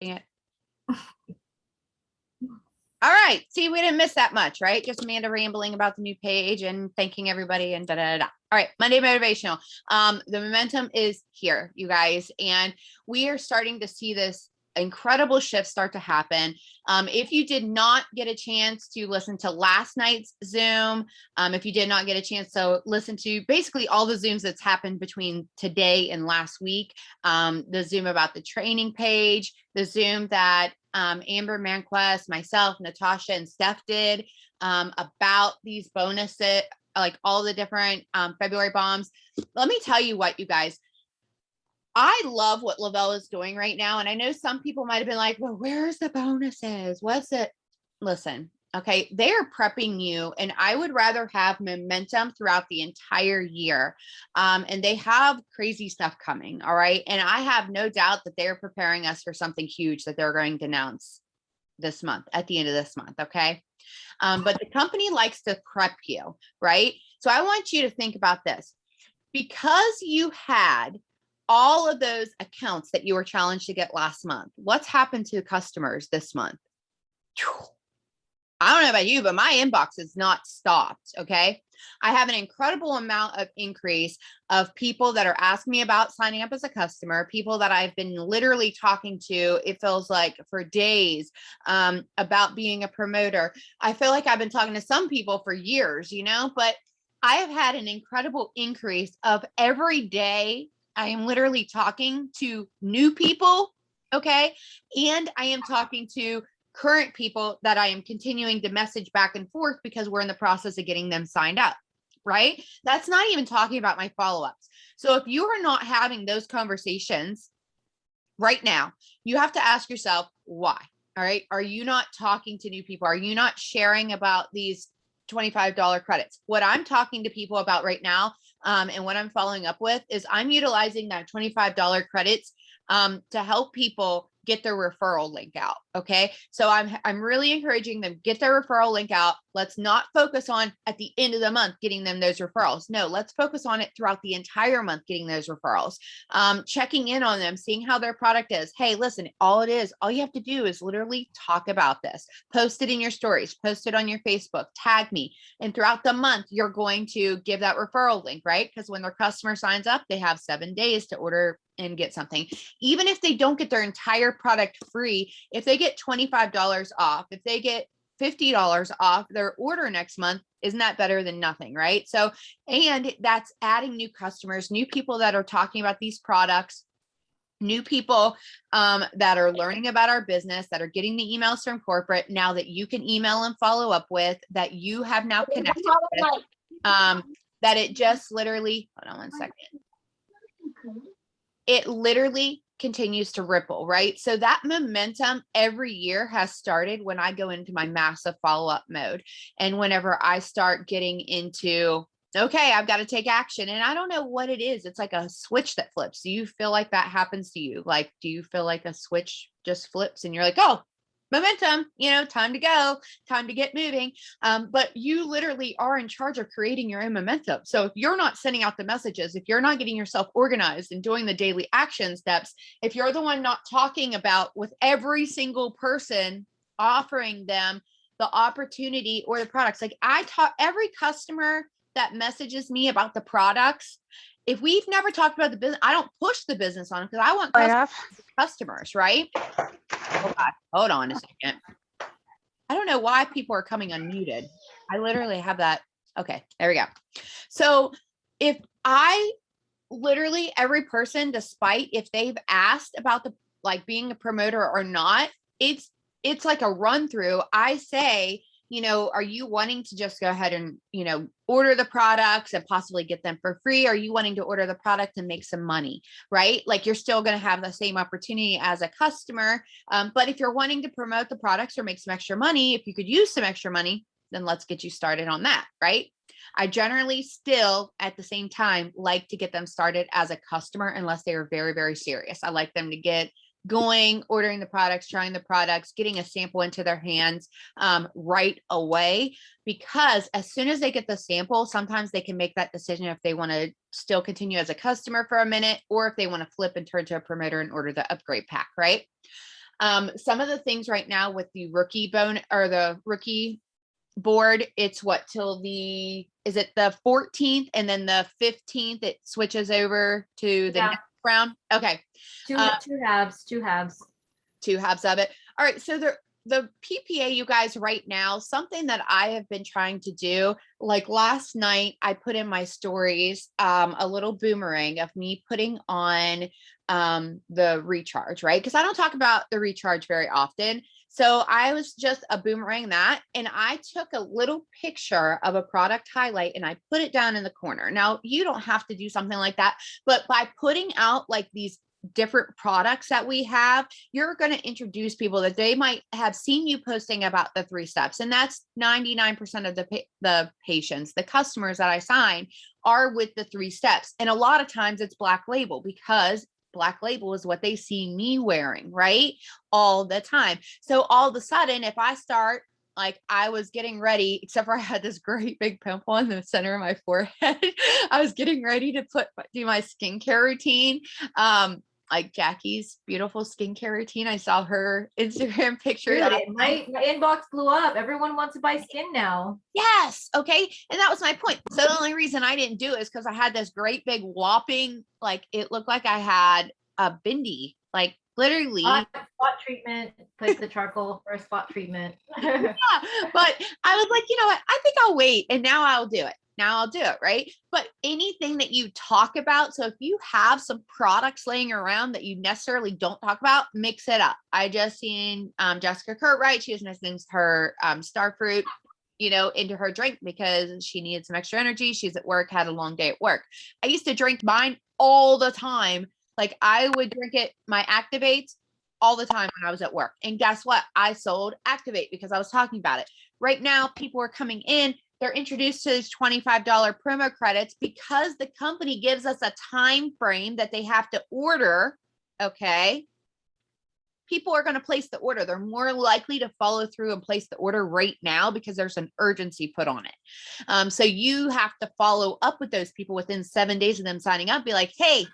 Dang it. All right. See, we didn't miss that much, right? Just Amanda rambling about the new page and thanking everybody and da da da. All right. Monday Motivational. The momentum is here, you guys. And we are starting to see this incredible shift start to happen. If you did not get a chance to listen to last night's Zoom, if you did not get a chance to listen to basically all the Zooms that's happened between today and last week, the Zoom about the training page, the Zoom that Amber Manquest, myself, Natasha, and Steph did about these bonuses, like all the different February bombs. Let me tell you what, you guys, I love what Lavelle is doing right now. And I know some people might have been like, well, where's the bonuses? What's it? Listen, okay, they are prepping you, and I would rather have momentum throughout the entire year. And they have crazy stuff coming. All right. And I have no doubt that they're preparing us for something huge that they're going to announce this month, at the end of this month. Okay. But the company likes to prep you, right? So I want you to think about this. Because you had all of those accounts that you were challenged to get last month, what's happened to customers this month? I don't know about you, but my inbox has not stopped. Okay. I have an incredible amount of increase of people that are asking me about signing up as a customer, people that I've been literally talking to, it feels like for days, about being a promoter. I feel like I've been talking to some people for years, but I have had an incredible increase of every day. I am literally talking to new people. Okay. And I am talking to current people that I am continuing to message back and forth because we're in the process of getting them signed up, right? That's not even talking about my follow-ups. So if you are not having those conversations right now, you have to ask yourself why. All right. Are you not talking to new people? Are you not sharing about these $25 credits? What I'm talking to people about right now, and what I'm following up with is I'm utilizing that $25 credits to help people get their referral link out. Okay. So I'm really encouraging them, get their referral link out. Let's not focus on at the end of the month, getting them those referrals. No, let's focus on it throughout the entire month, getting those referrals, checking in on them, seeing how their product is. Hey, listen, all you have to do is literally talk about this, post it in your stories, post it on your Facebook, tag me. And throughout the month, you're going to give that referral link, right? Because when their customer signs up, they have 7 days to order and get something. Even if they don't get their entire product free, if they get $25 off, if they get $50 off their order next month, isn't that better than nothing, right? So, and that's adding new customers, new people that are talking about these products, new people that are learning about our business, that are getting the emails from corporate now that you can email and follow up with, that you have now connected with, that it just literally, hold on one second. It literally continues to ripple, right? So that momentum every year has started when I go into my massive follow-up mode. And whenever I start getting into, okay, I've got to take action. And I don't know what it is. It's like a switch that flips. Do you feel like that happens to you? Like, do you feel like a switch just flips and you're like, oh, momentum, time to go, time to get moving. But you literally are in charge of creating your own momentum. So if you're not sending out the messages, if you're not getting yourself organized and doing the daily action steps, if you're the one not talking about with every single person, offering them the opportunity or the products, like I talk, every customer that messages me about the products, if we've never talked about the business, I don't push the business on them because I want customers, right? Oh God, hold on a second. I don't know why people are coming unmuted. I literally have that. Okay, there we go. So if I literally every person, despite if they've asked about the being a promoter or not, it's like a run through. I say, are you wanting to just go ahead and, order the products and possibly get them for free? Are you wanting to order the product and make some money, right? Like you're still going to have the same opportunity as a customer. But if you're wanting to promote the products or make some extra money, if you could use some extra money, then let's get you started on that, right? I generally still at the same time like to get them started as a customer unless they are very, very serious. I like them to get going, ordering the products, trying the products, getting a sample into their hands right away, because as soon as they get the sample, sometimes they can make that decision if they want to still continue as a customer for a minute, or if they want to flip and turn to a promoter and order the upgrade pack, right? Some of the things right now with the rookie or the rookie board, it's what till is it the 14th, and then the 15th it switches over to the next round. Okay. Two halves of it. All right. So the PPA, you guys, right now, something that I have been trying to do, like last night, I put in my stories a little boomerang of me putting on the recharge, right? Because I don't talk about the recharge very often. So I was just a boomerang that, and I took a little picture of a product highlight and I put it down in the corner. Now, you don't have to do something like that, but by putting out like these different products that we have, you're going to introduce people that they might have seen you posting about the 3 steps. And that's 99% of the patients, the customers that I sign are with the 3 steps. And a lot of times it's Black Label, because Black Label is what they see me wearing, right? All the time. So all of a sudden, if I start, like I was getting ready, except for I had this great big pimple in the center of my forehead. I was getting ready to do my skincare routine. Like Jackie's beautiful skincare routine. I saw her Instagram picture. Dude, my inbox blew up. Everyone wants to buy skin now. Yes. Okay. And that was my point. So the only reason I didn't do it is because I had this great big whopping, like it looked like I had a bindi, like literally. Spot treatment, put the charcoal for a spot treatment. Yeah, but I was like, you know what? I think I'll wait, and now I'll do it. Right? But anything that you talk about, so if you have some products laying around that you necessarily don't talk about, mix it up. I just seen Jessica Curtright. She was mixing her star fruit, into her drink because she needed some extra energy. She's at work, had a long day at work. I used to drink mine all the time. Like I would drink it, my Activates, all the time when I was at work. And guess what? I sold Activate because I was talking about it. Right now, people are coming in. They're introduced to these $25 promo credits because the company gives us a time frame that they have to order. Okay. People are going to place the order. They're more likely to follow through and place the order right now because there's an urgency put on it. So you have to follow up with those people within 7 days of them signing up. Be like, hey,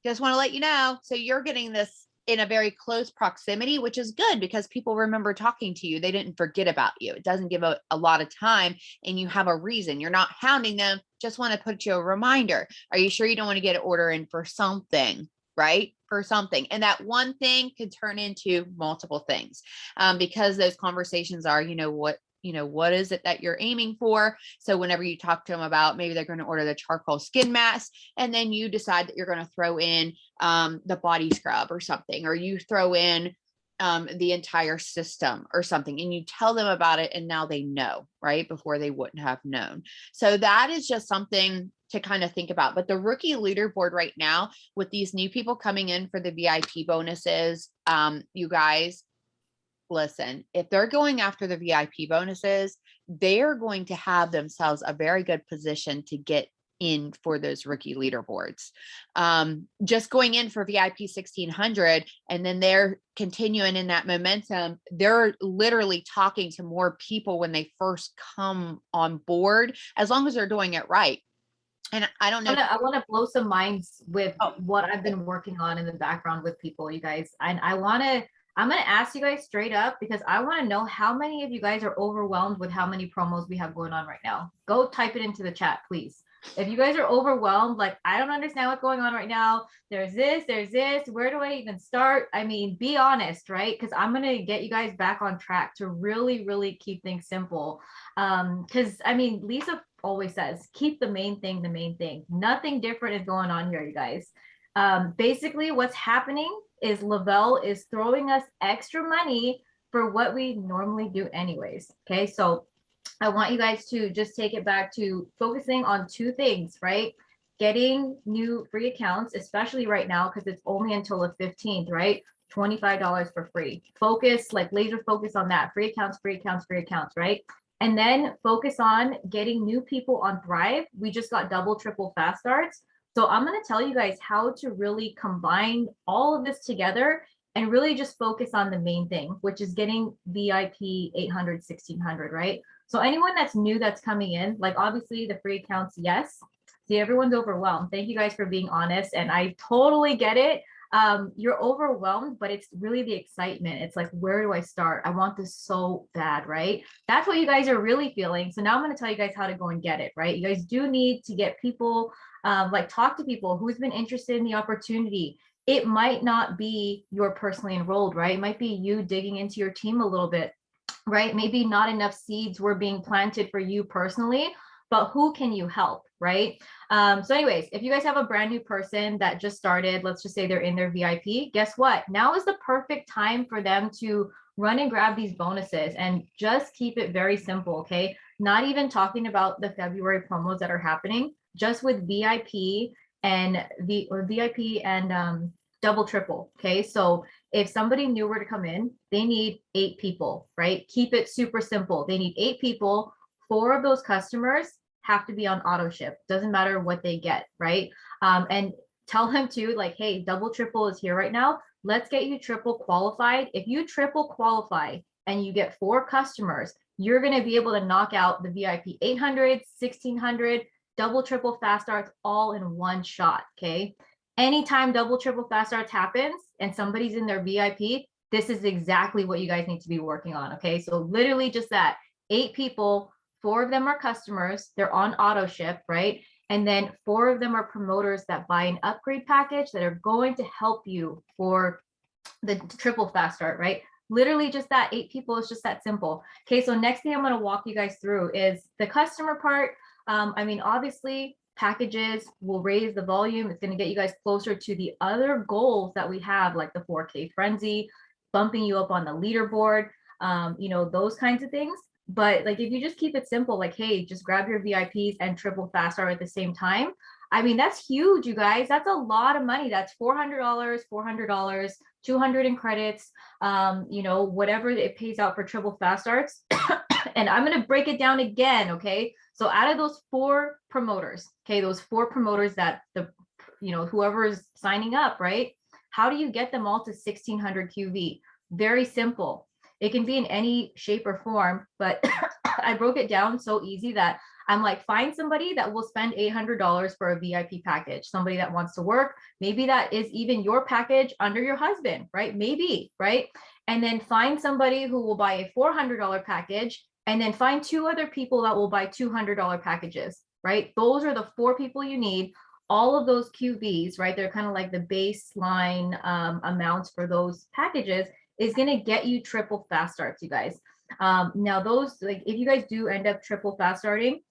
just want to let you know. So you're getting this in a very close proximity, which is good because people remember talking to you. They didn't forget about you. It doesn't give a lot of time, and you have a reason. You're not hounding them. Just want to put you a reminder. Are you sure you don't want to get an order in for something, right? For something. And that one thing could turn into multiple things because those conversations are, what is it that you're aiming for? So whenever you talk to them about, maybe they're going to order the charcoal skin mask, and then you decide that you're going to throw in the body scrub or something, or you throw in the entire system or something, and you tell them about it, and now they know, right? Before they wouldn't have known. So that is just something to kind of think about. But the rookie leaderboard right now, with these new people coming in for the VIP bonuses, you guys, listen, if they're going after the VIP bonuses, they are going to have themselves a very good position to get in for those rookie leaderboards. Just going in for VIP 1600, and then they're continuing in that momentum. They're literally talking to more people when they first come on board, as long as they're doing it right. And I don't know. I want to blow some minds with what I've been working on in the background with people, you guys. And I'm going to ask you guys straight up because I want to know how many of you guys are overwhelmed with how many promos we have going on right now. Go type it into the chat, please. If you guys are overwhelmed, like, I don't understand what's going on right now. There's this. Where do I even start? I mean, be honest, right? Because I'm going to get you guys back on track to really, really keep things simple. Because, I mean, Lisa always says, keep the main thing the main thing. Nothing different is going on here, you guys. Basically, what's happening is Lavelle is throwing us extra money for what we normally do anyways. Okay, so I want you guys to just take it back to focusing on 2 things, right? Getting new free accounts, especially right now, because it's only until the 15th, right? $25 for free. Focus, like laser focus on that. Free accounts, right? And then focus on getting new people on Thrive. We just got double, triple fast starts. So I'm going to tell you guys how to really combine all of this together and really just focus on the main thing, which is getting VIP 800, 1600, right? So anyone that's new that's coming in, like obviously the free accounts, yes. See, everyone's overwhelmed. Thank you guys for being honest. And I totally get it. you're overwhelmed, but it's really the excitement. It's like, where do I start? I want this so bad, right? That's what you guys are really feeling. So now I'm going to tell you guys how to go and get it, right? You guys do need to get people, like talk to people who's been interested in the opportunity. It might not be you're personally enrolled, right? It might be you digging into your team a little bit, right? Maybe not enough seeds were being planted for you personally, but who can you help, right? So anyways, if you guys have a brand new person that just started, let's just say they're in their VIP, guess what? Now is the perfect time for them to run and grab these bonuses and just keep it very simple, okay? Not even talking about the February promos that are happening, just with VIP and VIP and double triple, okay? So if somebody new were to come in, they need 8 people, right? Keep it super simple. They need 8 people. 4 of those customers have to be on auto ship. Doesn't matter what they get, right? And tell them to like, hey, double triple is here right now. Let's get you triple qualified. If you triple qualify and you get 4 customers, you're going to be able to knock out the VIP 800, 1600, double triple fast starts all in one shot. Okay. Anytime double triple fast starts happens and somebody's in their VIP, this is exactly what you guys need to be working on. Okay. So literally just that 8 people, 4 of them are customers, they're on auto ship, right? And then 4 of them are promoters that buy an upgrade package that are going to help you for the triple fast start, right? Literally just that 8 people is just that simple. Okay, so next thing I'm going to walk you guys through is the customer part. I mean, obviously packages will raise the volume. It's going to get you guys closer to the other goals that we have, like the 4K frenzy, bumping you up on the leaderboard, you know, those kinds of things. But like, if you just keep it simple, like, hey, just grab your VIPs and triple fast start at the same time. I mean, that's huge, you guys. That's a lot of money. That's $400, 200 in credits, you know, whatever it pays out for triple fast starts. And I'm going to break it down again. Okay. So out of those 4 promoters, okay, those 4 promoters that the, you know, whoever is signing up, right? How do you get them all to 1600 QV? Very simple. It can be in any shape or form, but I broke it down so easy that I'm like, find somebody that will spend $800 for a VIP package, somebody that wants to work. Maybe that is even your package under your husband, right? Maybe, right? And then find somebody who will buy a $400 package, and then find 2 other people that will buy $200 packages, right? Those are the 4 people you need. All of those QVs, right? They're kind of like the baseline amounts for those packages is going to get you triple fast starts, you guys. Now those, like, if you guys do end up triple fast starting,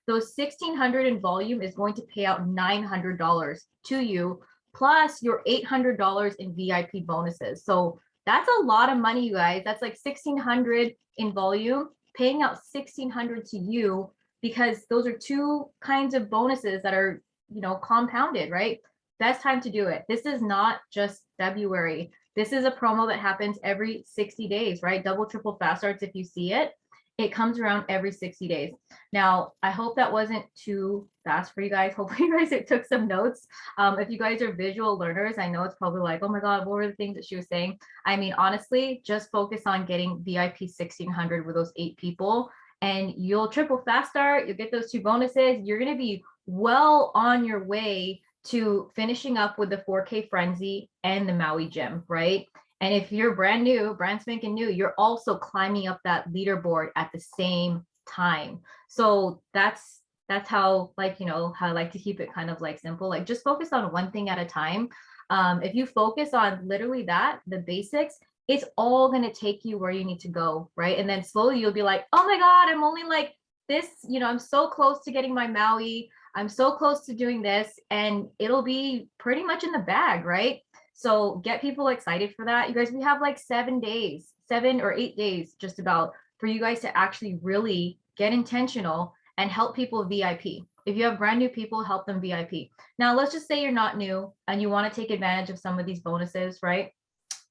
those 1600 in volume is going to pay out $900 to you, plus your $800 in VIP bonuses. So that's a lot of money, you guys. That's like 1600 in volume, paying out 1600 to you, because those are 2 kinds of bonuses that are, you know, compounded, right? Best time to do it. This is not just February. This is a promo that happens every 60 days, right? Double, triple fast starts. If you see it, it comes around every 60 days. Now, I hope that wasn't too fast for you guys. Hopefully you guys took some notes. If you guys are visual learners, I know it's probably like, oh my God, what were the things that she was saying? I mean, honestly, just focus on getting VIP 1600 with those 8 people, and you'll triple fast start. You'll get those 2 bonuses. You're going to be well on your way to finishing up with the 4K frenzy and the Maui gym, right? And if you're brand new, brand spanking new, you're also climbing up that leaderboard at the same time. So that's how, like, you know, how I like to keep it kind of like simple, like just focus on one thing at a time. If you focus on literally that, the basics, it's all going to take you where you need to go, right? And then slowly you'll be like, oh my God, I'm only like this, you know, I'm so close to getting my Maui. I'm so close to doing this, and it'll be pretty much in the bag, right? So get people excited for that. You guys, we have like 7 days, 7 or 8 days just about, for you guys to actually really get intentional and help people VIP. If you have brand new people, help them VIP. Now, let's just say you're not new and you want to take advantage of some of these bonuses, right?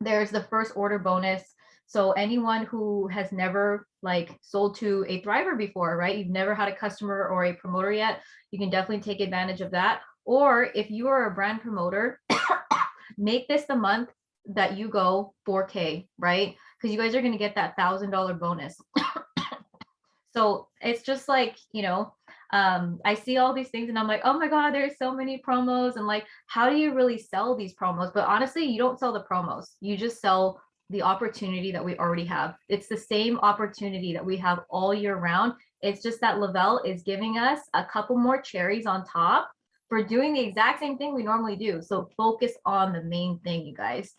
There's the first order bonus. So anyone who has never like sold to a Thriver before, right? You've never had a customer or a promoter yet, you can definitely take advantage of that. Or if you are a brand promoter, make this the month that you go 4K, right? Because you guys are going to get that $1,000 bonus. So it's just like, you know, I see all these things and I'm like, oh my God, there's so many promos. And like, how do you really sell these promos? But honestly, you don't sell the promos. You just sell the opportunity that we already have. It's the same opportunity that we have all year round. It's just that Lavelle is giving us a couple more cherries on top for doing the exact same thing we normally do. So focus on the main thing, you guys.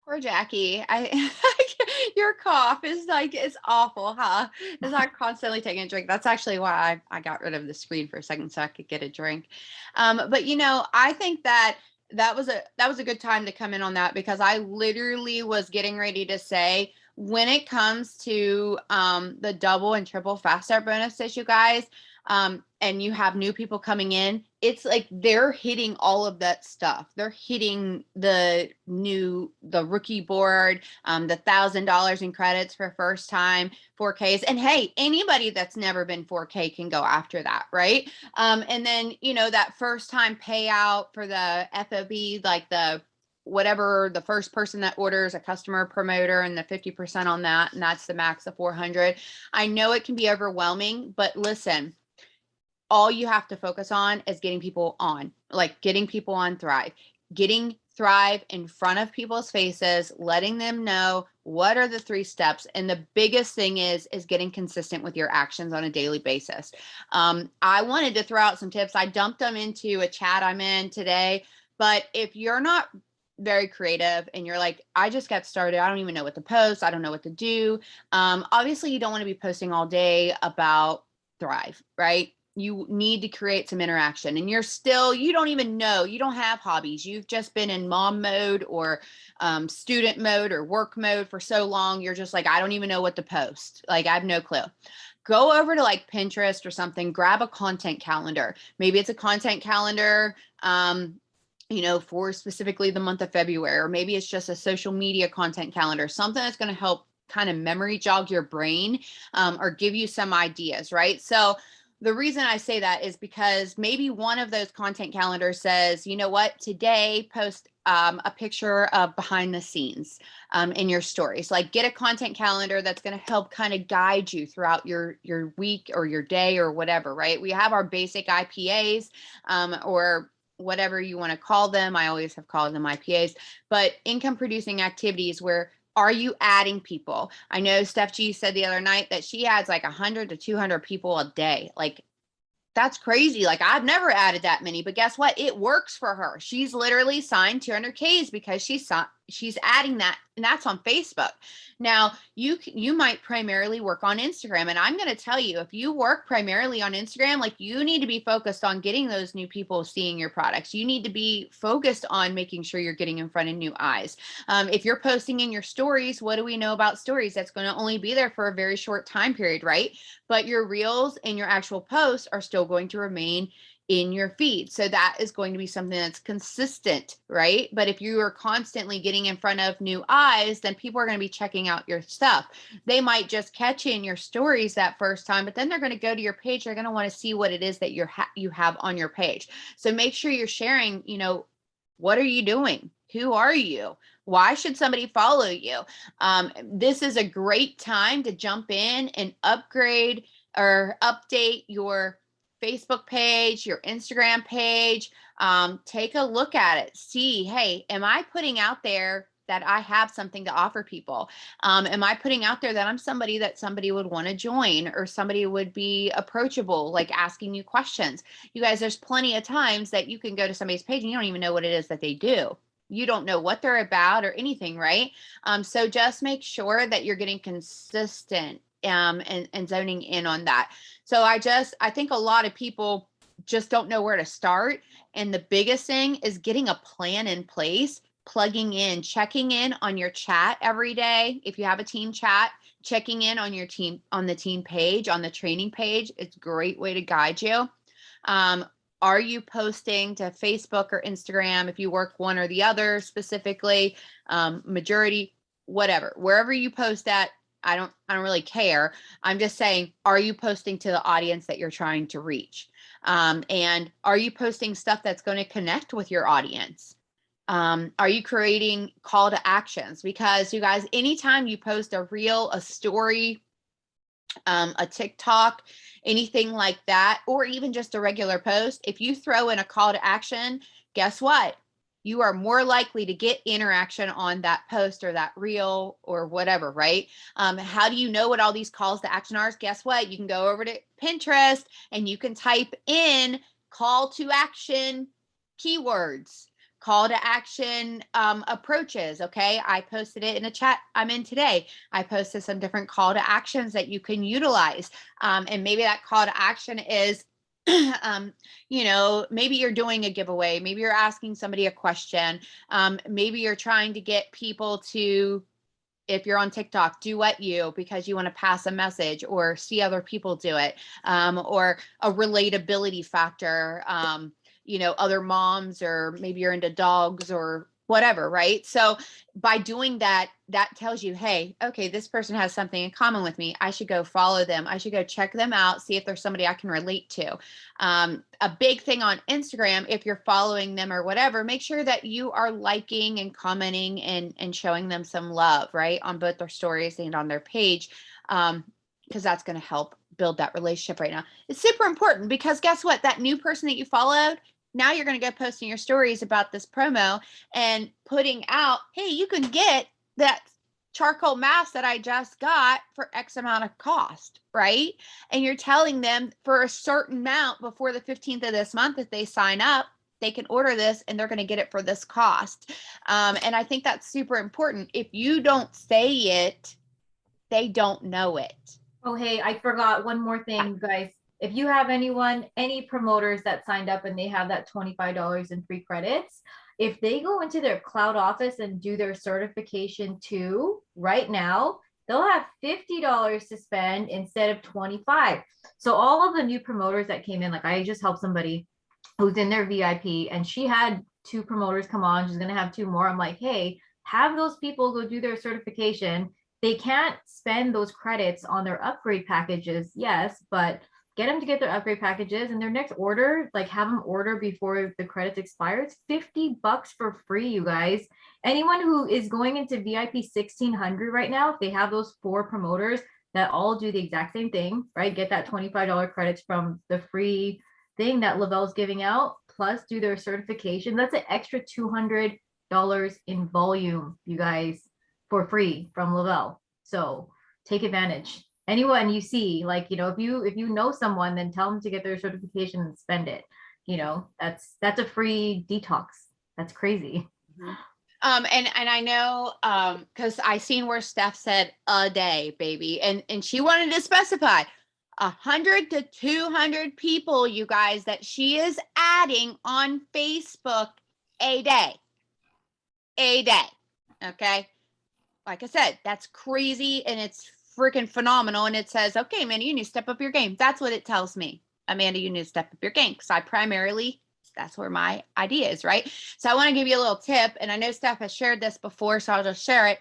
Poor Jackie. Your cough is like, it's awful, huh? It's not constantly taking a drink. That's actually why I got rid of the screen for a second so I could get a drink. But I think that was a good time to come in on that, because I literally was getting ready to say, when it comes to the double and triple fast start bonuses, you guys, and you have new people coming in, it's like they're hitting all of that stuff. They're hitting the rookie board, the $1,000 in credits for first time 4Ks. And hey, anybody that's never been 4K can go after that, right? And then, that first time payout for the FOB, like whatever, the first person that orders, a customer promoter, and the 50% on that, and that's the max of 400. I know it can be overwhelming, but listen, all you have to focus on is getting people on Thrive, getting Thrive in front of people's faces, letting them know what are the 3 steps. And the biggest thing is getting consistent with your actions on a daily basis. I wanted to throw out some tips. I dumped them into a chat I'm in today, but if you're not very creative and you're like, I just got started, I don't even know what to post, I don't know what to do. Obviously you don't want to be posting all day about Thrive, right? You need to create some interaction, and you don't even know, you don't have hobbies. You've just been in mom mode or student mode or work mode for so long. You're just like, I don't even know what to post. Like, I have no clue. Go over to like Pinterest or something, grab a content calendar. Maybe it's a content calendar, for specifically the month of February, or maybe it's just a social media content calendar, something that's going to help kind of memory jog your brain, or give you some ideas, right? So the reason I say that is because maybe one of those content calendars says, you know what, today post a picture of behind the scenes in your stories. Like, get a content calendar that's going to help kind of guide you throughout your week or your day or whatever, right? We have our basic IPAs, or whatever you want to call them. I always have called them IPAs, but income producing activities where, are you adding people? I know Steph G said the other night that she adds like 100 to 200 people a day. Like, that's crazy. Like, I've never added that many, but guess what? It works for her. She's literally signed 200Ks because she's adding that, and that's on Facebook. Now, you might primarily work on Instagram, and I'm going to tell you, if you work primarily on Instagram, like, you need to be focused on getting those new people seeing your products. You need to be focused on making sure you're getting in front of new eyes. If you're posting in your stories, what do we know about stories? That's going to only be there for a very short time period, right? But your reels and your actual posts are still going to remain in your feed. So that is going to be something that's consistent, right? But if you are constantly getting in front of new eyes, then people are going to be checking out your stuff. They might just catch you in your stories that first time, but then they're going to go to your page. They're going to want to see what it is that you have on your page. So make sure you're sharing, what are you doing? Who are you? Why should somebody follow you? This is a great time to jump in and upgrade or update your Facebook page, your Instagram page. Take a look at it. See, hey, am I putting out there that I have something to offer people? Am I putting out there that I'm somebody that somebody would want to join, or somebody would be approachable, like asking you questions? You guys, there's plenty of times that you can go to somebody's page and you don't even know what it is that they do. You don't know what they're about or anything, right? So just make sure that you're getting consistent, and zoning in on that. So I think a lot of people just don't know where to start. And the biggest thing is getting a plan in place, plugging in, checking in on your chat every day. If you have a team chat, checking in on your team, on the team page, on the training page, it's a great way to guide you. Are you posting to Facebook or Instagram? If you work one or the other specifically, majority, whatever, wherever you post at, I don't really care. I'm just saying, are you posting to the audience that you're trying to reach? And are you posting stuff that's going to connect with your audience? Are you creating call to actions? Because you guys, anytime you post a reel, a story, a TikTok, anything like that, or even just a regular post, if you throw in a call to action, guess what? You are more likely to get interaction on that post or that reel or whatever, right? How do you know what all these calls to action are? Guess what? You can go over to Pinterest and you can type in call to action keywords, call to action approaches. Okay. I posted it in a chat I'm in today. I posted some different call to actions that you can utilize. And maybe that call to action is, maybe you're doing a giveaway. Maybe you're asking somebody a question. Maybe you're trying to get people to, if you're on TikTok, duet you because you want to pass a message or see other people do it, or a relatability factor, other moms, or maybe you're into dogs or whatever, right? So by doing that, that tells you, hey, okay, this person has something in common with me. I should go follow them. I should go check them out, see if there's somebody I can relate to. A big thing on Instagram, if you're following them or whatever, make sure that you are liking and commenting and showing them some love, right? On both their stories and on their page. Because that's going to help build that relationship right now. It's super important because guess what? That new person that you followed, now you're going to go posting your stories about this promo and putting out, hey, you can get that charcoal mask that I just got for X amount of cost, right? And you're telling them for a certain amount before the 15th of this month, if they sign up, they can order this and they're going to get it for this cost. And I think that's super important. If you don't say it, they don't know it. Oh, hey, I forgot one more thing, guys. If you have any promoters that signed up and they have that $25 in free credits, if they go into their cloud office and do their certification too, right now, they'll have $50 to spend instead of 25. So all of the new promoters that came in, like I just helped somebody who's in their VIP and she had 2 promoters come on. She's going to have 2 more. I'm like, hey, have those people go do their certification. They can't spend those credits on their upgrade packages, yes, but get them to get their upgrade packages and their next order, like have them order before the credits expire. It's $50 for free, you guys. Anyone who is going into VIP 1600 right now, if they have those 4 promoters that all do the exact same thing, right? Get that $25 credits from the free thing that Lavelle's giving out, plus do their certification. That's an extra $200 in volume, you guys, for free from Lavelle. So take advantage. Anyone you see, like, if you know someone, then tell them to get their certification and spend it. That's a free detox. That's crazy. Mm-hmm. And I know, because I seen where Steph said a day, baby, and she wanted to specify 100 to 200 people, you guys, that she is adding on Facebook a day. Okay. Like I said, that's crazy and it's freaking phenomenal. And it says, okay, Amanda, you need to step up your game. That's what it tells me. Amanda, you need to step up your game. Because that's where my idea is, right? So I want to give you a little tip. And I know Steph has shared this before, so I'll just share it.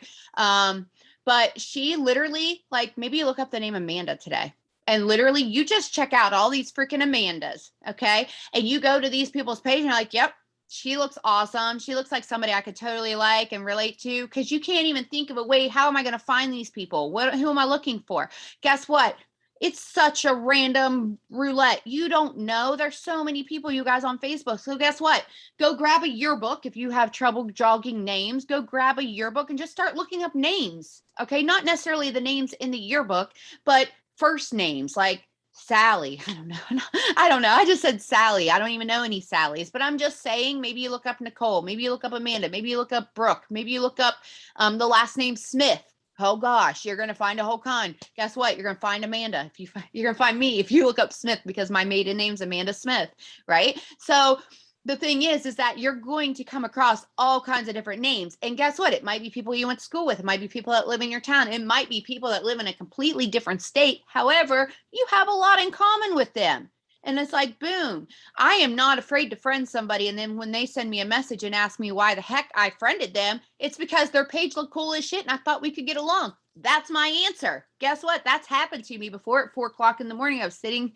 But she literally, like, maybe you look up the name Amanda today. And literally, you just check out all these freaking Amandas, okay? And you go to these people's page and you're like, yep, she looks awesome. She looks like somebody I could totally like and relate to, because you can't even think of a way. How am I going to find these people? Who am I looking for? Guess what? It's such a random roulette. You don't know. There's so many people, you guys, on Facebook. So guess what? Go grab a yearbook. If you have trouble jogging names, go grab a yearbook and just start looking up names. Okay. Not necessarily the names in the yearbook, but first names like Sally. I don't know. I just said Sally. I don't even know any Sallys, but I'm just saying, maybe you look up Nicole, maybe you look up Amanda, maybe you look up Brooke, maybe you look up the last name Smith. Oh gosh, you're going to find a whole con. Guess what? You're going to find Amanda. You're going to find me if you look up Smith, because my maiden name's Amanda Smith, right? So the thing is that you're going to come across all kinds of different names. And guess what? It might be people you went to school with. It might be people that live in your town. It might be people that live in a completely different state. However, you have a lot in common with them. And it's like, boom, I am not afraid to friend somebody. And then when they send me a message and ask me why the heck I friended them, it's because their page looked cool as shit and I thought we could get along. That's my answer. Guess what? That's happened to me before at 4 o'clock in the morning. I was sitting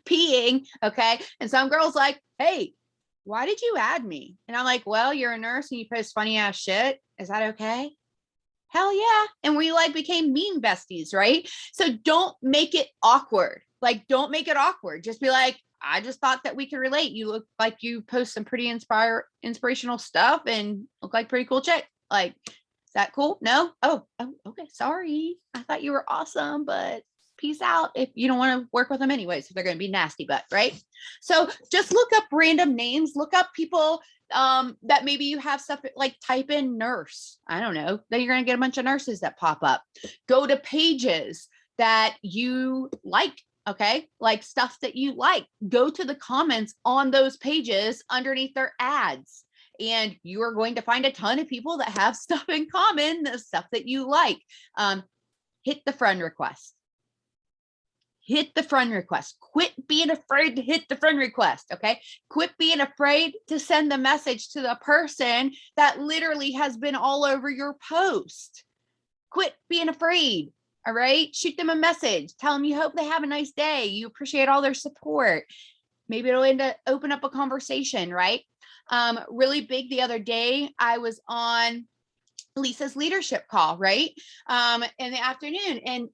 peeing. Okay. And some girl's like, hey, why did you add me? And I'm like, well, you're a nurse and you post funny ass shit. Is that okay? Hell yeah. And we like became meme besties, right? So don't make it awkward. Like, don't make it awkward. Just be like, I just thought that we could relate. You look like you post some pretty inspirational stuff and look like pretty cool chick. Like, is that cool? No? Oh, okay. Sorry. I thought you were awesome, but peace out if you don't want to work with them anyways, if they're going to be nasty, but right. So just look up random names, look up people that maybe you have stuff like type in nurse. I don't know. Then you're going to get a bunch of nurses that pop up. Go to pages that you like. Okay. Like stuff that you like. Go to the comments on those pages underneath their ads. And you are going to find a ton of people that have stuff in common, the stuff that you like. Hit the friend request. Hit the friend request. Quit being afraid to hit the friend request. Okay. Quit being afraid to send the message to the person that literally has been all over your post. Quit being afraid. All right. Shoot them a message. Tell them you hope they have a nice day. You appreciate all their support. Maybe it'll open up a conversation, right? Really big the other day, I was on Lisa's leadership call, right? In the afternoon. And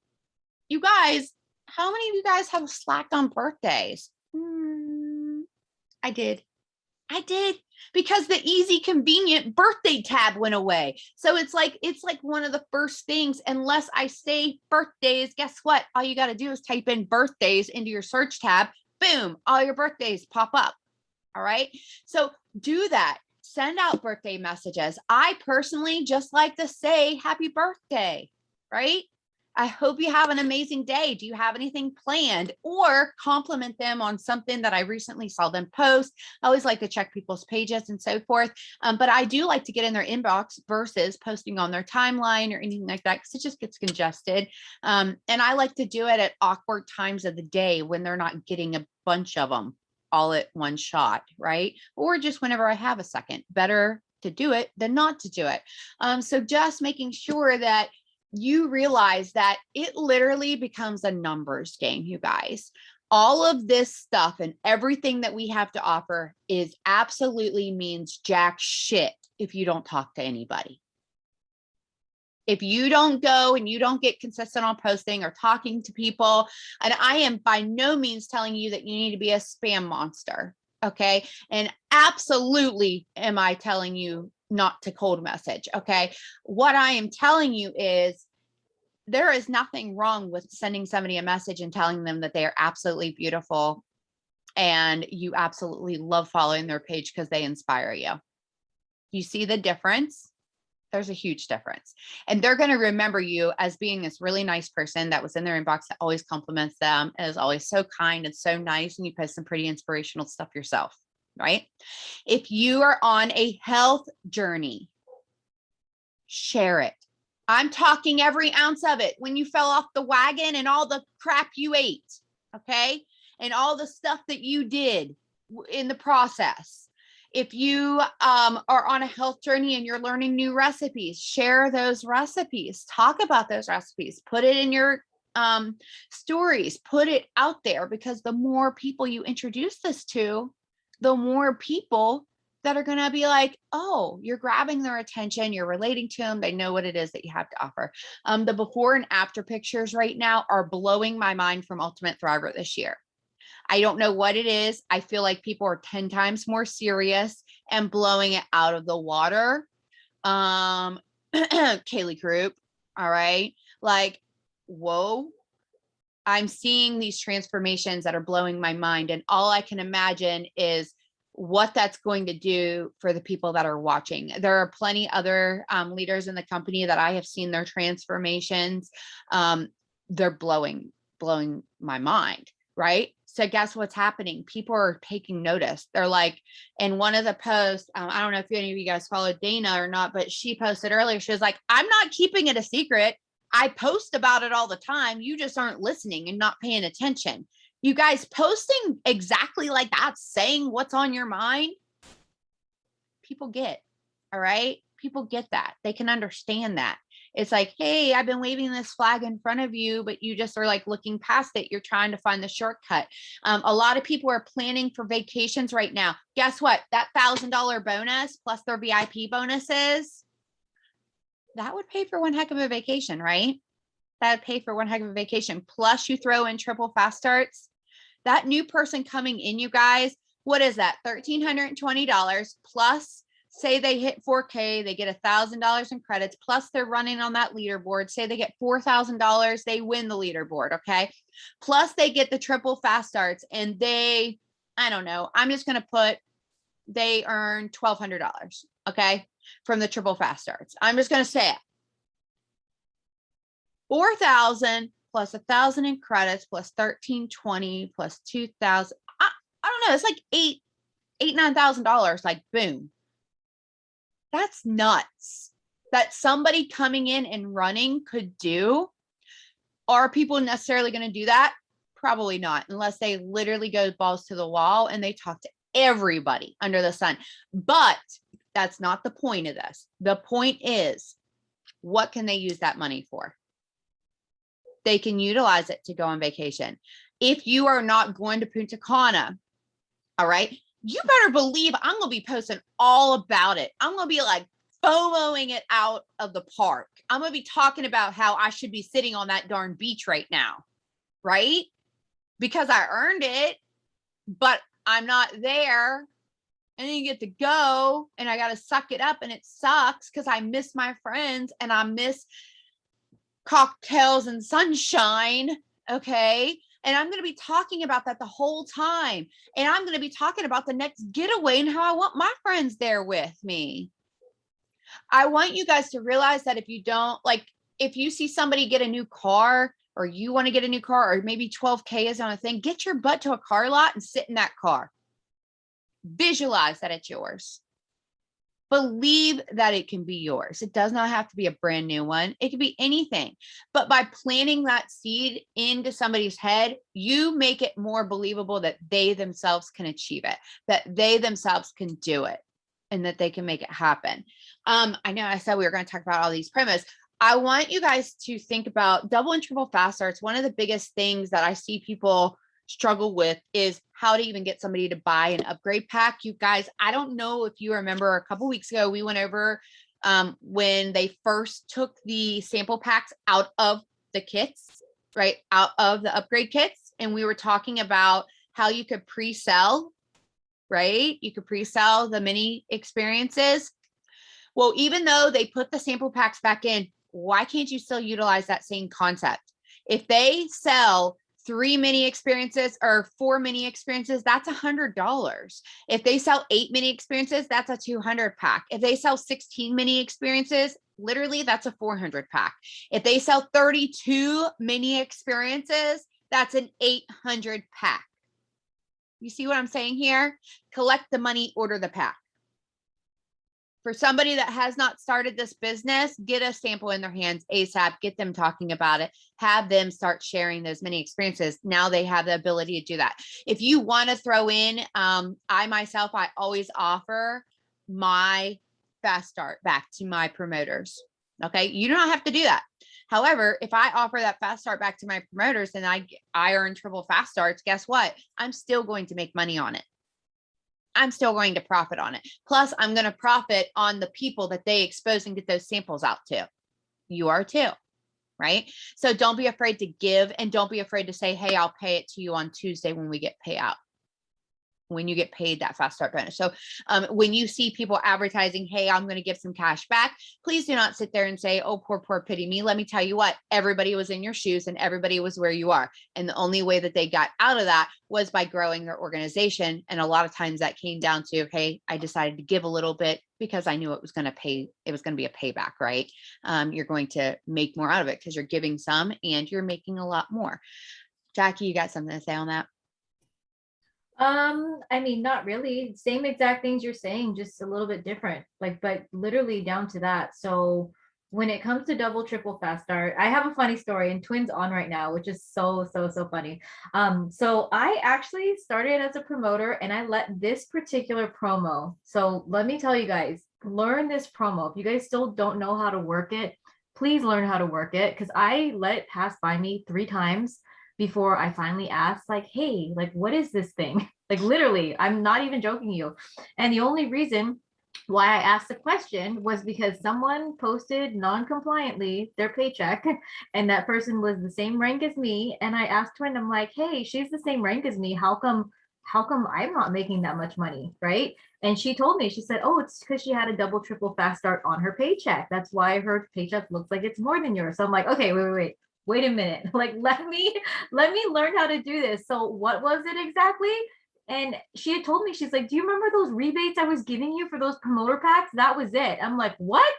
you guys, how many of you guys have slacked on birthdays? I did. Because the easy, convenient birthday tab went away. So it's like one of the first things, unless I say birthdays, guess what? All you got to do is type in birthdays into your search tab. Boom, all your birthdays pop up. All right. So do that. Send out birthday messages. I personally just like to say happy birthday, right? I hope you have an amazing day. Do you have anything planned? Or compliment them on something that I recently saw them post. I always like to check people's pages and so forth. But I do like to get in their inbox versus posting on their timeline or anything like that, because it just gets congested. And I like to do it at awkward times of the day when they're not getting a bunch of them all at one shot, right? Or just whenever I have a second. Better to do it than not to do it. So just making sure that you realize that it literally becomes a numbers game, you guys. All of this stuff and everything that we have to offer is absolutely means jack shit if you don't talk to anybody. If you don't go and you don't get consistent on posting or talking to people, and I am by no means telling you that you need to be a spam monster, okay? And absolutely am I telling you not to cold message, okay? What I am telling you is there is nothing wrong with sending somebody a message and telling them that they are absolutely beautiful and you absolutely love following their page because they inspire you. You see the difference? There's a huge difference. And they're going to remember you as being this really nice person that was in their inbox that always compliments them and is always so kind and so nice. And you post some pretty inspirational stuff yourself, right? If you are on a health journey, share it. I'm talking every ounce of it. When you fell off the wagon and all the crap you ate, okay? And all the stuff that you did in the process. If you are on a health journey and you're learning new recipes, share those recipes, talk about those recipes, put it in your stories, put it out there, because the more people you introduce this to, the more people that are going to be like, oh, you're grabbing their attention, you're relating to them, they know what it is that you have to offer. The before and after pictures right now are blowing my mind from Ultimate Thriver this year. I don't know what it is. I feel like people are 10 times more serious and blowing it out of the water. Kaylee Group. All right. Like, whoa. I'm seeing these transformations that are blowing my mind. And all I can imagine is what that's going to do for the people that are watching. There are plenty other leaders in the company that I have seen their transformations. They're blowing my mind. Right. So guess what's happening? People are taking notice. They're like, in one of the posts, I don't know if any of you guys follow Dana or not, but she posted earlier. She was like, I'm not keeping it a secret. I post about it all the time. You just aren't listening and not paying attention. You guys posting exactly like that, saying what's on your mind. People get, all right. People get that. They can understand that. It's like, hey, I've been waving this flag in front of you, but you just are like looking past it. You're trying to find the shortcut. A lot of people are planning for vacations right now. Guess what? That $1,000 bonus plus their VIP bonuses, That would pay for one heck of a vacation, right? That would pay for one heck of a vacation. Plus you throw in triple fast starts. That new person coming in, you guys, what is that? $1,320 plus, say they hit 4K, they get $1,000 in credits, plus they're running on that leaderboard. Say they get $4,000, they win the leaderboard. Okay. Plus they get the triple fast starts and they, I don't know, I'm just going to put, they earn $1,200. Okay. From the triple fast starts. I'm just going to say it. 4,000 plus 1,000 in credits plus 1,320 plus 2,000. I don't know. It's like $9,000. Like boom. That's nuts. That somebody coming in and running could do. Are people necessarily going to do that? Probably not, unless they literally go balls to the wall and they talk to everybody under the sun. But that's not the point of this. The point is, what can they use that money for? They can utilize it to go on vacation. If you are not going to Punta Cana, all right, you better believe I'm going to be posting all about it. I'm going to be like FOMOing it out of the park. I'm going to be talking about how I should be sitting on that darn beach right now, right? Because I earned it, but I'm not there. And then you get to go and I got to suck it up and it sucks because I miss my friends and I miss cocktails and sunshine. Okay. And I'm going to be talking about that the whole time. And I'm going to be talking about the next getaway and how I want my friends there with me. I want you guys to realize that if you don't, like, if you see somebody get a new car or you want to get a new car or maybe 12K is on a thing, get your butt to a car lot and sit in that car. Visualize that it's yours. Believe that it can be yours. It does not have to be a brand new one. It could be anything. But by planting that seed into somebody's head, you make it more believable that they themselves can achieve it, that they themselves can do it, and that they can make it happen. I know I said we were going to talk about all these promos. I want you guys to think about double and triple fast starts. One of the biggest things that I see people struggle with is how to even get somebody to buy an upgrade pack. You guys, I don't know if you remember a couple weeks ago, we went over when they first took the sample packs out of the kits, right? Out of the upgrade kits. And we were talking about how you could pre-sell, right? You could pre-sell the mini experiences. Well, even though they put the sample packs back in, why can't you still utilize that same concept? If they sell 3 mini experiences or 4 mini experiences, that's $100. If they sell 8 mini experiences, that's a 200 pack. If they sell 16 mini experiences, literally that's a 400 pack. If they sell 32 mini experiences, that's an 800 pack. You see what I'm saying here? Collect the money, order the pack. For somebody that has not started this business, get a sample in their hands ASAP, get them talking about it, have them start sharing those many experiences. Now they have the ability to do that. If you want to throw in, I always offer my fast start back to my promoters. Okay. You don't have to do that. However, if I offer that fast start back to my promoters and I earn triple fast starts, guess what? I'm still going to make money on it. I'm still going to profit on it. Plus, I'm going to profit on the people that they expose and get those samples out to. You are too, right? So don't be afraid to give and don't be afraid to say, hey, I'll pay it to you on Tuesday when we get payout. When you get paid that fast start bonus. So when you see people advertising, hey, I'm going to give some cash back, please do not sit there and say, oh, poor pity me. Let me tell you what, everybody was in your shoes and everybody was where you are. And the only way that they got out of that was by growing their organization. And a lot of times that came down to, okay, I decided to give a little bit because I knew it was going to pay. It was going to be a payback, right? You're going to make more out of it because you're giving some and you're making a lot more. Jackie, you got something to say on that? I mean, not really. Same exact things you're saying, just a little bit different. Like, but literally down to that. So when it comes to double, triple fast start, I have a funny story and Twins on right now, which is so funny. So I actually started as a promoter and I let this particular promo. So let me tell you guys, learn this promo. If you guys still don't know how to work it, please learn how to work it because I let it pass by me 3 times before I finally asked, like, hey, like, what is this thing? Like, literally, I'm not even joking you. And the only reason why I asked the question was because someone posted non-compliantly their paycheck, and that person was the same rank as me. And I asked Twin, I'm like, hey, she's the same rank as me. How come I'm not making that much money? Right. And she told me, she said, oh, it's because she had a double, triple fast start on her paycheck. That's why her paycheck looks like it's more than yours. So I'm like, okay, wait a minute. Like, let me learn how to do this. So what was it exactly? And she had told me, she's like, do you remember those rebates I was giving you for those promoter packs? That was it. I'm like, what?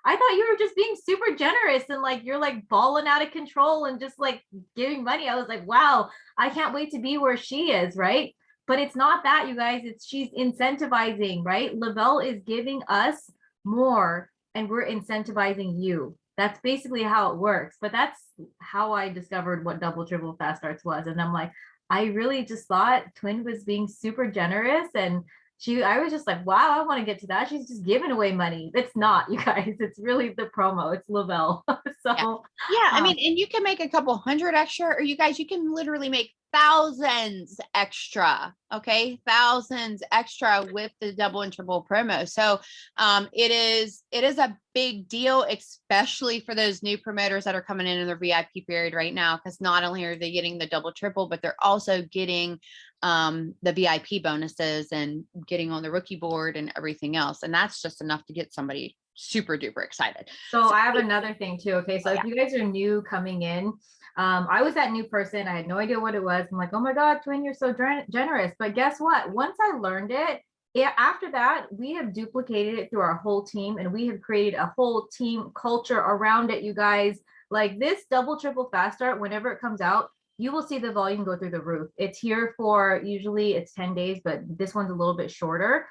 I thought you were just being super generous and like you're like balling out of control and just like giving money. I was like, wow, I can't wait to be where she is, right? But it's not that, you guys. It's she's incentivizing, right? Lavelle is giving us more and we're incentivizing you. That's basically how it works. But that's how I discovered what double triple fast starts was. And I'm like, I really just thought Twin was being super generous, and I was just like, wow, I want to get to that. She's just giving away money. It's not, you guys. It's really the promo. It's Lavelle. Yeah. So Yeah. I um, mean, and you can make a couple hundred extra, or you guys, you can literally make thousands extra. Okay. Thousands extra with the double and triple promo. So it is a big deal, especially for those new promoters that are coming in their VIP period right now. Cause not only are they getting the double triple, but they're also getting the VIP bonuses and getting on the rookie board and everything else. And that's just enough to get somebody super duper excited. So So I have another thing too. Okay, so if you guys are new coming in, I was that new person. I had no idea what it was. I'm like, oh my God, Twin, you're so generous. But guess what? Once I learned it, yeah, after that, we have duplicated it through our whole team and we have created a whole team culture around it, you guys. Like this double, triple fast start, whenever it comes out, you will see the volume go through the roof. It's here for usually it's 10 days, but this one's a little bit shorter.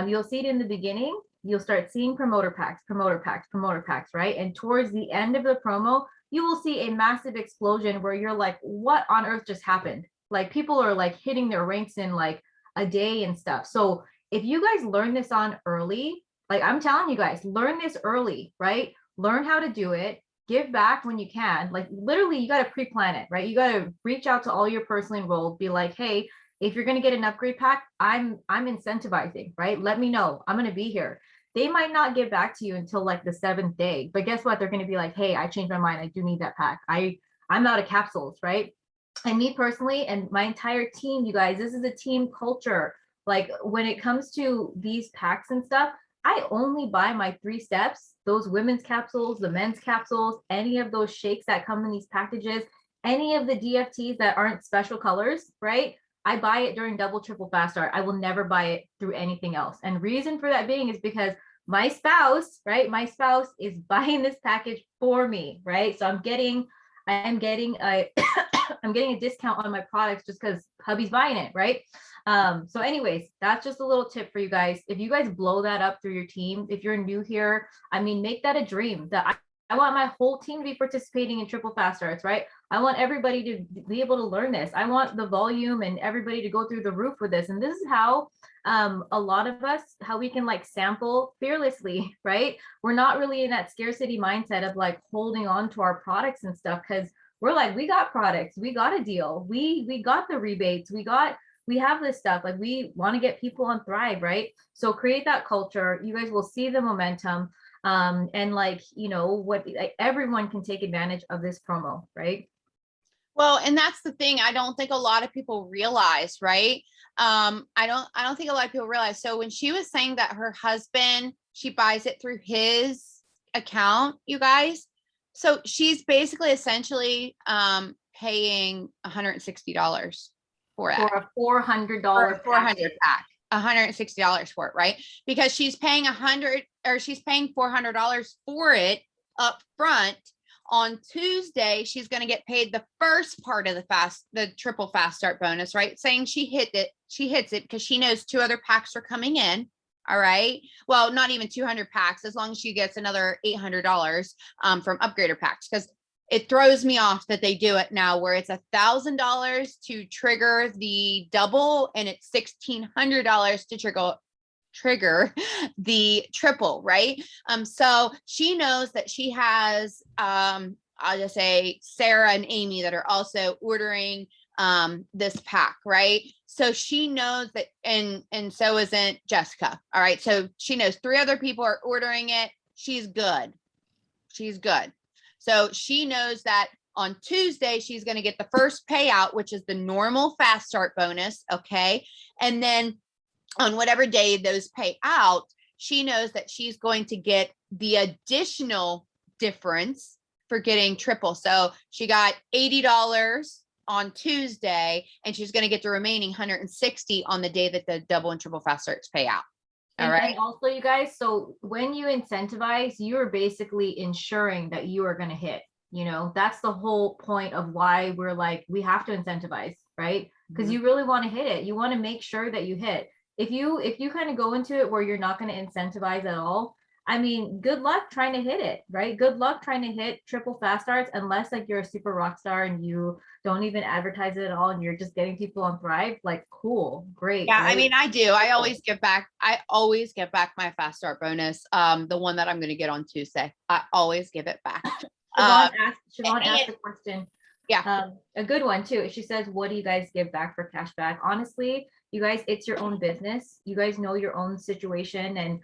You'll see it in the beginning. You'll start seeing promoter packs, promoter packs, promoter packs, right? And towards the end of the promo, you will see a massive explosion where you're like, what on earth just happened? Like people are like hitting their ranks in like a day and stuff. So if you guys learn this on early, like I'm telling you guys, learn this early, right? Learn how to do it. Give back when you can. Like literally, you got to pre-plan it, right? You got to reach out to all your personally enrolled, be like, hey, if you're going to get an upgrade pack, I'm incentivizing, right? Let me know. I'm going to be here. They might not get back to you until like the 7th day, but guess what? They're going to be like, hey, I changed my mind. I do need that pack. I'm out of capsules, right? And me personally and my entire team, you guys, this is a team culture. Like when it comes to these packs and stuff, I only buy my 3 steps, those women's capsules, the men's capsules, any of those shakes that come in these packages, any of the DFTs that aren't special colors, right? I buy it during double, triple fast start. I will never buy it through anything else. And reason for that being is because my spouse, right? My spouse is buying this package for me, right? So I'm getting a I'm getting a discount on my products just because hubby's buying it, right? So anyways, that's just a little tip for you guys. If you guys blow that up through your team, if you're new here, I mean, make that a dream. That I want my whole team to be participating in triple fast starts, right? I want everybody to be able to learn this. I want the volume and everybody to go through the roof with this. And this is how a lot of us, how we can like sample fearlessly, right? We're not really in that scarcity mindset of like holding on to our products and stuff because we're like, we got products, we got a deal, we got the rebates, we have this stuff. Like we want to get people on Thrive, right? So create that culture. You guys will see the momentum. And like, what like everyone can take advantage of this promo, right? well, and that's the thing. I don't think a lot of people realize, right? I don't think a lot of people realize. So when she was saying that her husband, she buys it through his account, you guys. So she's basically essentially paying $160 for it. For a For a $400 400 pack, $160 for it, right? Because she's paying $400 for it up front. On Tuesday, she's going to get paid the first part of the triple fast start bonus, right? Saying she hits it because she knows 2 other packs are coming in. All right. Well, not even 200 packs, as long as she gets another $800 from upgrader packs, because it throws me off that they do it now where it's $1,000 to trigger the double and it's $1,600 to trigger the triple, right? So she knows that she has I'll just say Sarah and Amy that are also ordering this pack, right? So she knows that, and so isn't Jessica. All right. So she knows 3 other people are ordering it. She's good. She's good. So she knows that on Tuesday, she's going to get the first payout, which is the normal fast start bonus. Okay. And then on whatever day those pay out, she knows that she's going to get the additional difference for getting triple. So she got $80 on Tuesday, and she's going to get the remaining 160 on the day that the double and triple fast starts pay out. All right. And also, you guys, so when you incentivize, you're basically ensuring that you are going to hit. That's the whole point of why we're like, we have to incentivize, right? Because you really want to hit it. You want to make sure that you hit. If you kind of go into it where you're not going to incentivize at all, I mean, good luck trying to hit it, right? Good luck trying to hit triple fast starts, unless like you're a super rock star and you don't even advertise it at all and you're just getting people on Thrive. Like, cool, great. Yeah, right? I mean, I do. I always give back. I always give back my fast start bonus. The one that I'm going to get on Tuesday. I always give it back. Siobhan asked a question. Yeah. A good one too. She says, what do you guys give back for cash back? Honestly, you guys, it's your own business. You guys know your own situation. And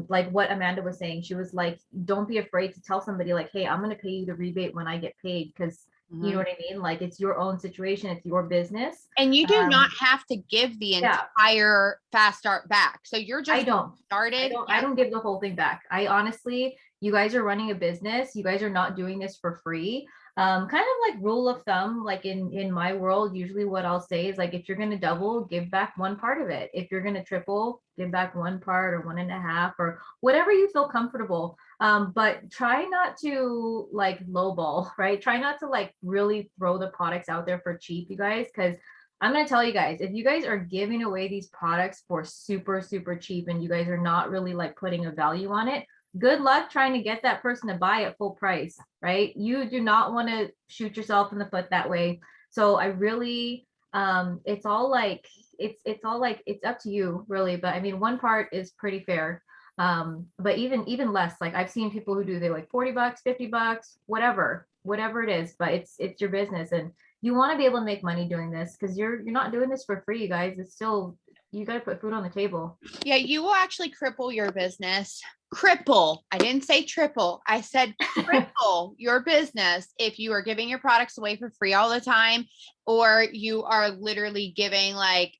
like what Amanda was saying, she was like, don't be afraid to tell somebody like, hey, I'm going to pay you the rebate when I get paid. Cause you know what I mean? Like, it's your own situation. It's your business. And you do not have to give the entire fast start back. So you're just started. I don't give the whole thing back. I honestly, you guys are running a business. You guys are not doing this for free. Kind of like rule of thumb, like in my world, usually what I'll say is like, if you're going to double, give back one part of it. If you're going to triple, give back one part or 1.5 or whatever you feel comfortable. But try not to like lowball, right? Try not to like really throw the products out there for cheap, you guys, because I'm going to tell you guys, if you guys are giving away these products for super, super cheap and you guys are not really like putting a value on it, good luck trying to get that person to buy at full price, right? You do not want to shoot yourself in the foot that way. So I really, it's all like, it's up to you really. But I mean, one part is pretty fair. But even less, like I've seen people who do, they like $40, $50, whatever it is, but it's your business and you want to be able to make money doing this because you're not doing this for free, you guys. It's still, you got to put food on the table. Yeah, you will actually cripple your business. Cripple. I didn't say triple. I said cripple your business if you are giving your products away for free all the time, or you are literally giving like,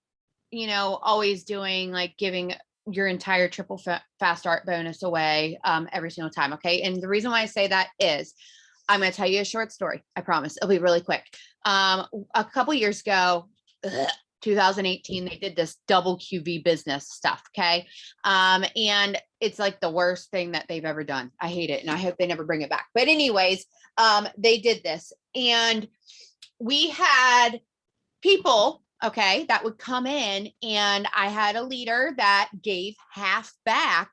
always doing like giving your entire triple fast start bonus away every single time. Okay. And the reason why I say that is I'm going to tell you a short story. I promise it'll be really quick. A couple years ago, 2018, they did this double QV business stuff. Okay. And it's like the worst thing that they've ever done. I hate it. And I hope they never bring it back. But anyways, they did this and we had people, okay, that would come in and I had a leader that gave half back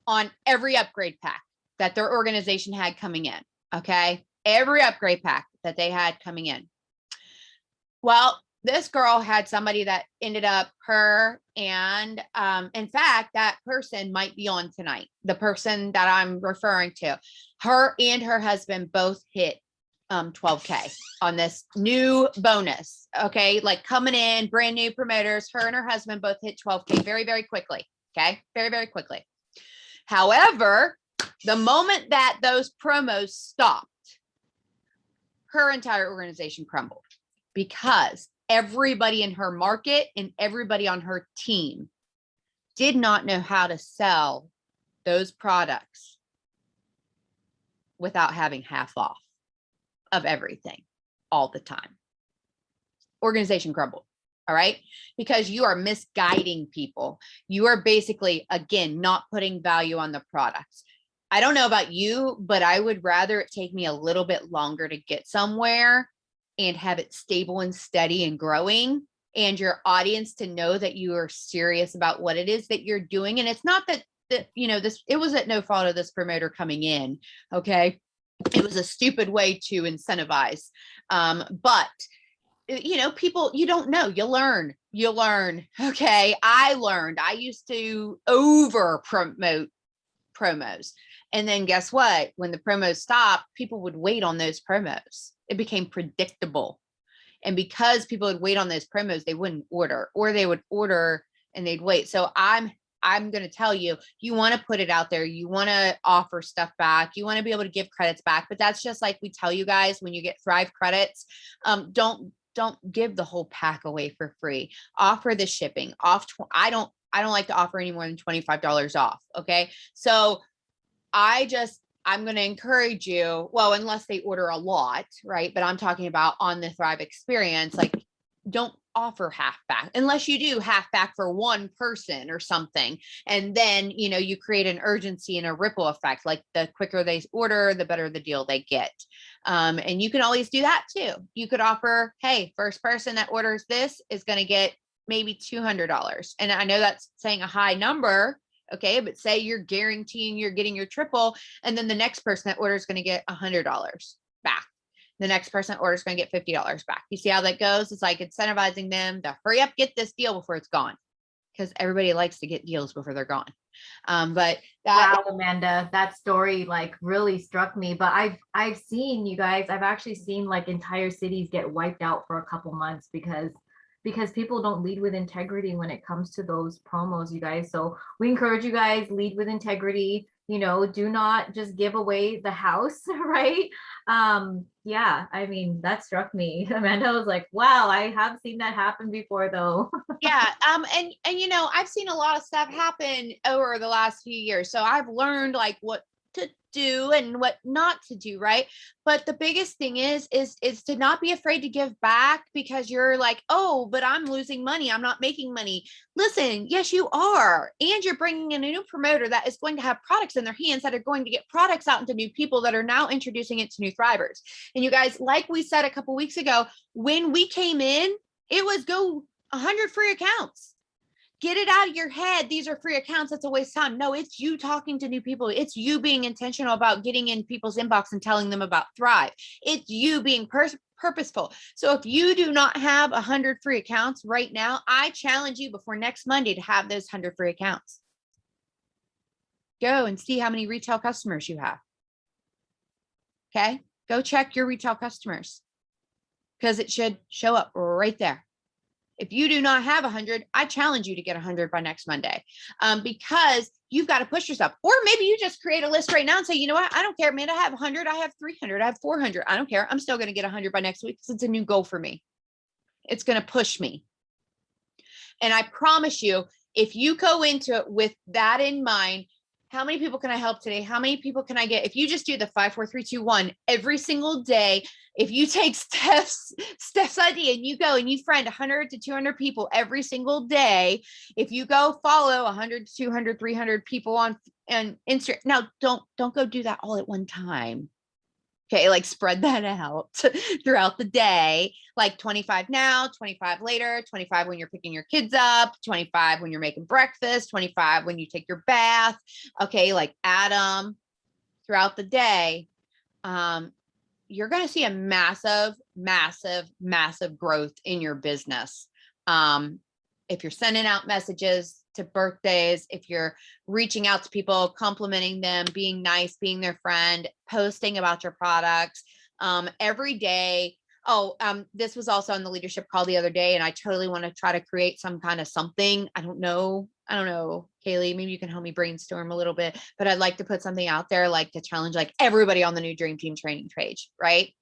on every upgrade pack that their organization had coming in. Okay. Every upgrade pack that they had coming in. Well, this girl had somebody that ended up her and in fact, that person might be on tonight. The person that I'm referring to, her and her husband both hit 12K on this new bonus. Okay. Like coming in, brand new promoters, her and her husband both hit 12K very, very quickly. Okay. Very, very quickly. However, the moment that those promos stopped, her entire organization crumbled because everybody in her market and everybody on her team did not know how to sell those products without having half off of everything all the time. Organization crumbled. All right. Because you are misguiding people. You are basically, again, not putting value on the products. I don't know about you, but I would rather it take me a little bit longer to get somewhere and have it stable and steady and growing, and your audience to know that you are serious about what it is that you're doing. And it's not that it was at no fault of this promoter coming in. Okay. It was a stupid way to incentivize. But people, you don't know, you learn. Okay. I learned, I used to over promote promos. And then guess what? When the promos stopped, people would wait on those promos. It became predictable. And because people would wait on those promos, they wouldn't order, or they would order and they'd wait. So I'm going to tell you, you want to put it out there. You want to offer stuff back. You want to be able to give credits back. But that's just like we tell you guys, when you get Thrive credits, don't give the whole pack away for free. Offer the shipping off. I don't like to offer any more than $25 off. Okay. So I'm going to encourage you, well, unless they order a lot, right? But I'm talking about on the Thrive experience, like, don't offer half back unless you do half back for one person or something. And then, you create an urgency and a ripple effect. Like, the quicker they order, the better the deal they get. And you can always do that too. You could offer, hey, first person that orders this is going to get maybe $200. And I know that's saying a high number. Okay. But say you're guaranteeing you're getting your triple, and then the next person that orders is going to get $100 back. The next person that orders is going to get $50 back. You see how that goes? It's like incentivizing them to hurry up, get this deal before it's gone, because everybody likes to get deals before they're gone. But wow, Amanda, that story like really struck me. But I've seen, you guys, I've actually seen like entire cities get wiped out for a couple months because people don't lead with integrity when it comes to those promos, you guys. So we encourage you guys, lead with integrity. Do not just give away the house, right? Yeah, I mean, that struck me. Amanda was like, wow, I have seen that happen before though. Yeah. And I've seen a lot of stuff happen over the last few years. So I've learned like what to do and what not to do, right? But the biggest thing is to not be afraid to give back, because you're like, oh, but I'm losing money, I'm not making money. Listen, yes, you are. And you're bringing in a new promoter that is going to have products in their hands that are going to get products out into new people that are now introducing it to new thrivers. And you guys, like we said a couple weeks ago, when we came in, it was go 100 free accounts. Get it out of your head. These are free accounts. That's a waste of time. No, it's you talking to new people. It's you being intentional about getting in people's inbox and telling them about Thrive. It's you being purposeful. So if you do not have 100 free accounts right now, I challenge you before next Monday to have those 100 free accounts. Go and see how many retail customers you have. Okay. Go check your retail customers, because it should show up right there. If you do not have 100, I challenge you to get 100 by next Monday, because you've got to push yourself. Or maybe you just create a list right now and say, you know what? I don't care, man. I have 100. I have 300. I have 400. I don't care. I'm still going to get 100 by next week, because it's a new goal for me. It's going to push me. And I promise you, if you go into it with that in mind, how many people can I help today? How many people can I get? If you just do the 5, 4, 3, 2, 1 every single day, if you take Steph's idea and you go and you friend 100 to 200 people every single day, if you go follow 100 to 200, 300 people on Instagram, now don't go do that all at one time. Okay, like spread that out throughout the day, like 25 now, 25 later, 25 when you're picking your kids up, 25 when you're making breakfast, 25 when you take your bath. Okay, like add them throughout the day. You're going to see a massive, massive, massive growth in your business. If you're sending out messages to birthdays, if you're reaching out to people, complimenting them, being nice, being their friend, posting about your products every day. This was also on the leadership call the other day, and I totally want to try to create some kind of something. I don't know, Kaylee, maybe you can help me brainstorm a little bit, but I'd like to put something out there, like to challenge like everybody on the new Dream Team training page, right?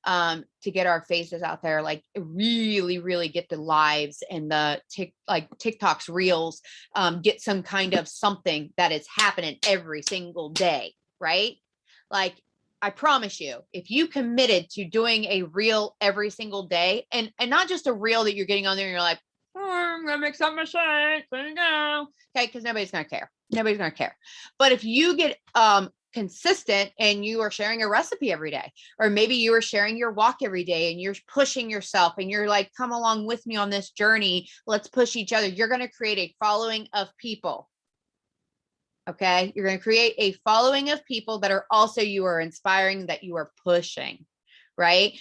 To get our faces out there, like really, really get the lives and the TikToks, reels, get some kind of something that is happening every single day, right? Like, I promise you, if you committed to doing a reel every single day, and not just a reel that you're getting on there and you're like, I'm gonna make some mistakes, there you go. Okay, because nobody's gonna care. Nobody's gonna care. But if you get consistent and you are sharing a recipe every day, or maybe you are sharing your walk every day and you're pushing yourself and you're like, come along with me on this journey, let's push each other, you're going to create a following of people. Okay, you're going to create a following of people that are also, you are inspiring, that you are pushing, right?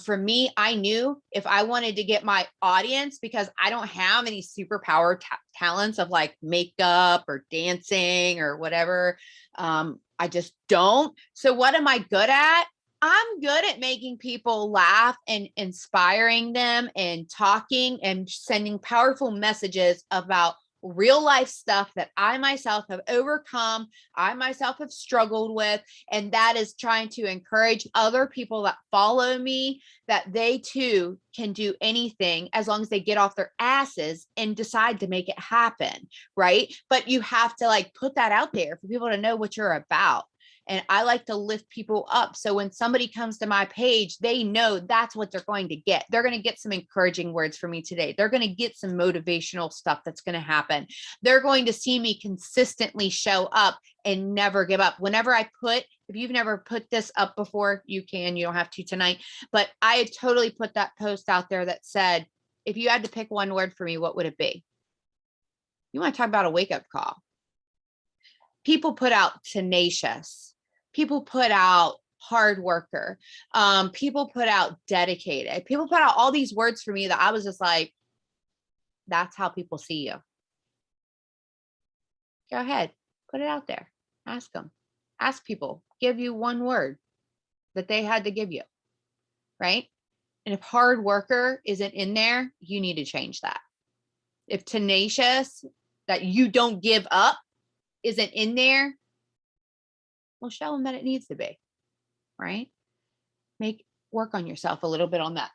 For me, I knew if I wanted to get my audience, because I don't have any superpower talents of like makeup or dancing or whatever. I just don't. So what am I good at? I'm good at making people laugh and inspiring them and talking and sending powerful messages about real life stuff that I myself have overcome, I myself have struggled with. And that is trying to encourage other people that follow me that they too can do anything as long as they get off their asses and decide to make it happen. Right. But you have to like put that out there for people to know what you're about. And I like to lift people up. So when somebody comes to my page, they know that's what they're going to get. They're going to get some encouraging words from me today. They're going to get some motivational stuff that's going to happen. They're going to see me consistently show up and never give up. Whenever I put, if you've never put this up before, you don't have to tonight, but I had totally put that post out there that said, if you had to pick one word for me, what would it be? You want to talk about a wake-up call. People put out tenacious. People put out hard worker. People put out dedicated. People put out all these words for me that I was just like, that's how people see you. Go ahead, put it out there. Ask them. Ask people. Give you one word that they had to give you, right? And if hard worker isn't in there, you need to change that. If tenacious, that you don't give up, isn't in there, well, show them that it needs to be, right? Work on yourself a little bit on that.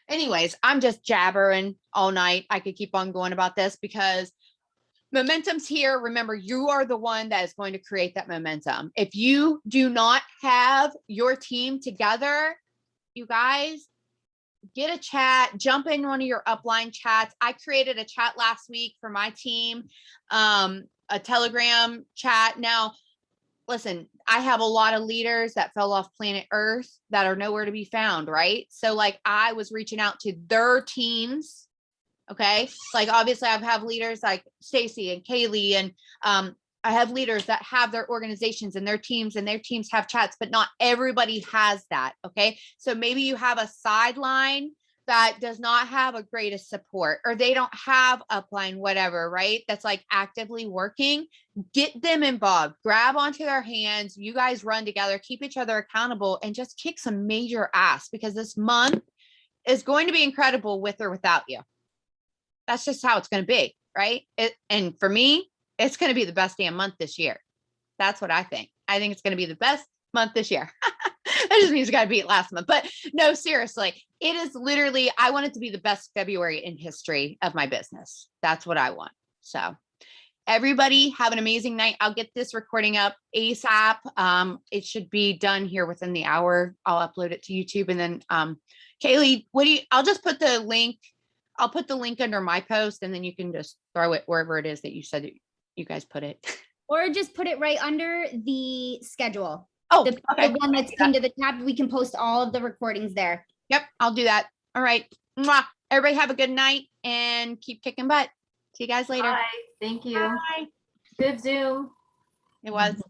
Anyways, I'm just jabbering all night. I could keep on going about this because momentum's here. Remember, you are the one that is going to create that momentum. If you do not have your team together, you guys get a chat, jump in one of your upline chats. I created a chat last week for my team, a Telegram chat. Now, listen, I have a lot of leaders that fell off planet Earth that are nowhere to be found, right? So like I was reaching out to their teams. Okay. Like obviously I have leaders like Stacy and Kaylee, and I have leaders that have their organizations and their teams have chats, but not everybody has that. Okay. So maybe you have a sideline that does not have a greatest support, or they don't have upline, whatever, right? That's like actively working. Get them involved, grab onto their hands. You guys run together, keep each other accountable, and just kick some major ass, because this month is going to be incredible with or without you. That's just how it's going to be, right? And for me, it's going to be the best damn month this year. That's what I think. I think it's going to be the best month this year. That just means you got to beat last month. But no, seriously, it is literally, I want it to be the best February in history of my business. That's what I want. So everybody have an amazing night. I'll get this recording up ASAP. It should be done here within the hour. I'll upload it to YouTube. And then Kaylee, I'll just put the link. I'll put the link under my post, and then you can just throw it wherever it is that you said you guys put it. Or just put it right under the schedule. Oh, okay. The one that's pinned to the tab. We can post all of the recordings there. Yep, I'll do that. All right. Mwah. Everybody have a good night and keep kicking butt. See you guys later. Bye. Thank you. Bye. Good Zoom. It was.